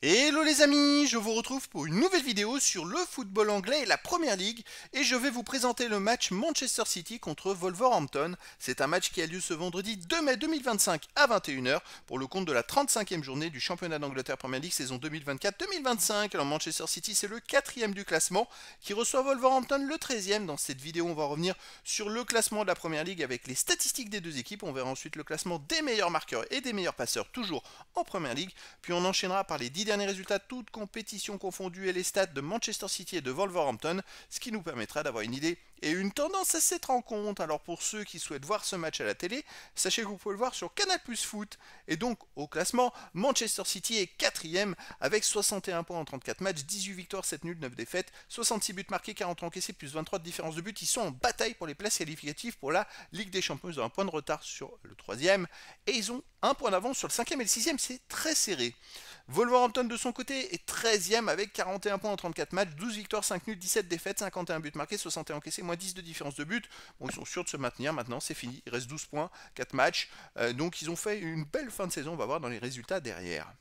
Hello les amis, je vous retrouve pour une nouvelle vidéo sur le football anglais et la Première Ligue et je vais vous présenter le match Manchester City contre Wolverhampton. C'est un match qui a lieu ce vendredi 2 mai 2025 à 21h pour le compte de la 35e journée du championnat d'Angleterre Première Ligue saison 2024-2025. Alors Manchester City c'est le 4e du classement qui reçoit Wolverhampton le 13e. Dans cette vidéo on va revenir sur le classement de la Première Ligue avec les statistiques des deux équipes. On verra ensuite le classement des meilleurs marqueurs et des meilleurs passeurs toujours en Première Ligue. Puis on enchaînera par les 10 derniers résultats toutes compétitions confondues et les stats de Manchester City et de Wolverhampton, ce qui nous permettra d'avoir une idée et une tendance à cette rencontre. Alors pour ceux qui souhaitent voir ce match à la télé, sachez que vous pouvez le voir sur Canal Plus Foot. Et donc au classement, Manchester City est 4ème avec 61 points en 34 matchs, 18 victoires, 7 nuls, 9 défaites, 66 buts marqués, 40 encaissés, plus 23 de différence de but. Ils sont en bataille pour les places qualificatives pour la Ligue des Champions. Ils ont un point de retard sur le 3ème et ils ont un point d'avance sur le 5ème et le 6ème. C'est très serré. Wolverhampton de son côté est 13ème avec 41 points en 34 matchs, 12 victoires, 5 nuls, 17 défaites, 51 buts marqués, 61 encaissés, moins 10 de différence de but. Bon, ils sont sûrs de se maintenir maintenant, c'est fini. Il reste 12 points, 4 matchs. Donc ils ont fait une belle fin de saison, on va voir dans les résultats derrière.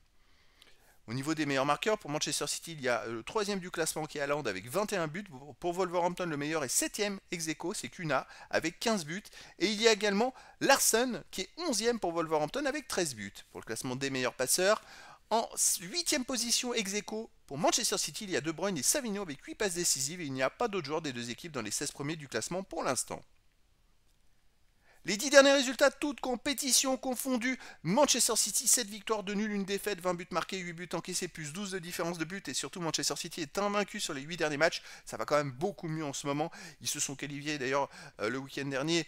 Au niveau des meilleurs marqueurs, pour Manchester City, il y a le 3ème du classement qui est Haaland avec 21 buts. Pour Wolverhampton, le meilleur est 7ème ex aequo, c'est Kuna avec 15 buts. Et il y a également Larsson qui est 11ème pour Wolverhampton avec 13 buts. Pour le classement des meilleurs passeurs, en 8ème position ex aequo, pour Manchester City, il y a De Bruyne et Savigno avec 8 passes décisives et il n'y a pas d'autres joueurs des deux équipes dans les 16 premiers du classement pour l'instant. Les 10 derniers résultats, toutes compétitions confondues. Manchester City, 7 victoires, 2 nuls, 1 défaite, 20 buts marqués, 8 buts encaissés, plus 12 de différence de but. Et surtout, Manchester City est invaincu sur les 8 derniers matchs. Ça va quand même beaucoup mieux en ce moment. Ils se sont qualifiés d'ailleurs le week-end dernier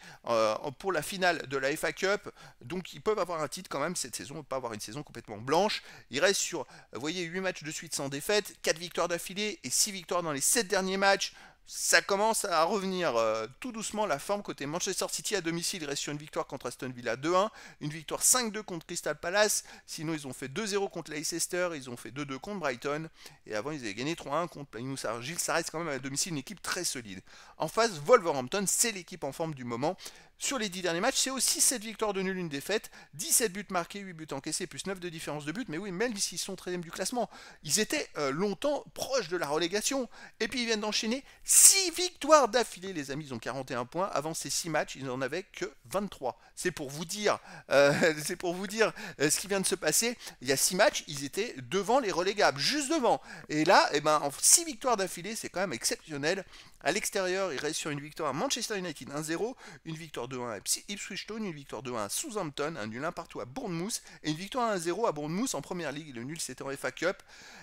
pour la finale de la FA Cup. Donc ils peuvent avoir un titre quand même cette saison, ne pas avoir une saison complètement blanche. Ils restent sur, vous voyez, 8 matchs de suite sans défaite, 4 victoires d'affilée et 6 victoires dans les 7 derniers matchs. Ça commence à revenir tout doucement la forme côté Manchester City à domicile. Il reste sur une victoire contre Aston Villa 2-1, une victoire 5-2 contre Crystal Palace. Sinon, ils ont fait 2-0 contre Leicester, ils ont fait 2-2 contre Brighton. Et avant, ils avaient gagné 3-1 contre Plymouth Argyle. Ça reste quand même à domicile une équipe très solide. En face, Wolverhampton, c'est l'équipe en forme du moment. Sur les 10 derniers matchs, c'est aussi 7 victoires de nul, une défaite, 17 buts marqués, 8 buts encaissés, plus 9 de différence de but. Mais oui, même s'ils sont 13e du classement, ils étaient longtemps proches de la relégation. Et puis ils viennent d'enchaîner 6 victoires d'affilée, les amis. Ils ont 41 points. Avant ces 6 matchs, ils n'en avaient que 23. C'est pour vous dire, ce qui vient de se passer. Il y a 6 matchs, ils étaient devant les relégables, juste devant. Et là, eh ben, en 6 victoires d'affilée, c'est quand même exceptionnel. À l'extérieur, il reste sur une victoire à Manchester United 1-0, une victoire 2-1 à Ipswich Town, une victoire 2-1 à Southampton, un nul 1 partout à Bournemouth et une victoire 1-0 à Bournemouth en première ligue. Le nul c'était en FA Cup.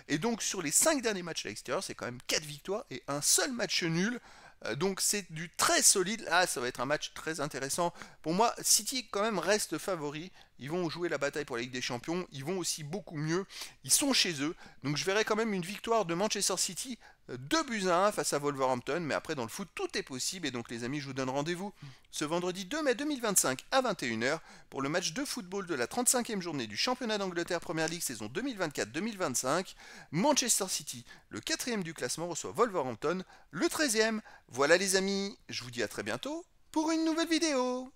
Et donc sur les 5 derniers matchs à l'extérieur, c'est quand même 4 victoires et un seul match nul. Donc c'est du très solide. Là, ça va être un match très intéressant. Pour moi, City quand même reste favori. Ils vont jouer la bataille pour la Ligue des Champions. Ils vont aussi beaucoup mieux. Ils sont chez eux. Donc je verrai quand même une victoire de Manchester City 2 buts à 1 face à Wolverhampton. Mais après, dans le foot, tout est possible. Et donc les amis, je vous donne rendez-vous ce vendredi 2 mai 2025 à 21h pour le match de football de la 35e journée du championnat d'Angleterre Première Ligue saison 2024-2025. Manchester City, le 4ème du classement, reçoit Wolverhampton, le 13ème. Voilà les amis, je vous dis à très bientôt pour une nouvelle vidéo.